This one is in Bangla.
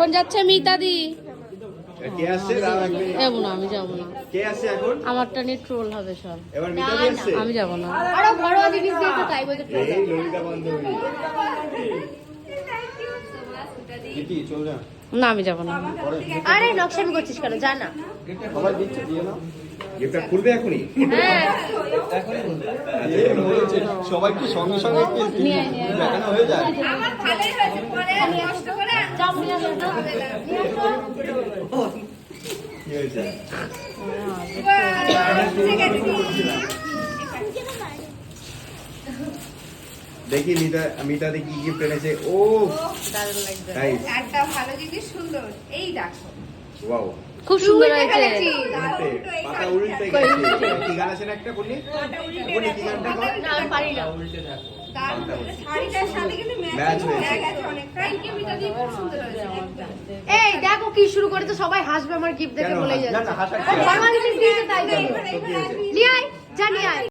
এখন যাচ্ছে মিতাদি। কে আসছে? যাবো না, আমি যাবো না। কে আসছে এখন? আমারটা নিয়ে ট্রোল হবে সব। এবার মিতাদি আসছে? আমি যাবো না। আরো ঘরোয়া জিনিস দিয়েছে তাই বলতে এই ললিতা বান্ধবী। কি চল যা। না, আমি যাবো না। আরে নকশামি করছিস কেন? যা না। সবাই দিচ্ছে দিয়ে নাও। গিফটটা খুলবে এখনি? হ্যাঁ। সবাই কি সঙ্গে সঙ্গে দেখানো হয়ে যায়? আমার ভালোই হয়েছে, পরে কষ্ট করে যাও নিয়ে আসো তো। কি হয়েছে? দেখি মিতা কি গিফট এনেছে। ও দারুণ লাগবে। তাই একটা ভালো জিনিস, সুন্দর। এই দেখো, ওয়াও, খুব সুন্দর হয়েছে। পাতা উল্টে গেছে। কি গান আছে না একটা বলি? বলি কি গানটা কর? না, আমি পারি না। শাড়িটার সাথে কিন্তু ম্যাচ হয়েছে। অনেক। থ্যাংক ইউ মিতাদি, খুব সুন্দর হয়েছে। এই দেখো কি শুরু করেছে, সবাই হাসবে আমার গিফট দেখে কেন বলেই না যাচ্ছে। না হাসার ঘরোয়া জিনিস দিয়েছে তাই জন্য। কি হয়েছে? নিয়ে আয়, যা নিয়ে আয়।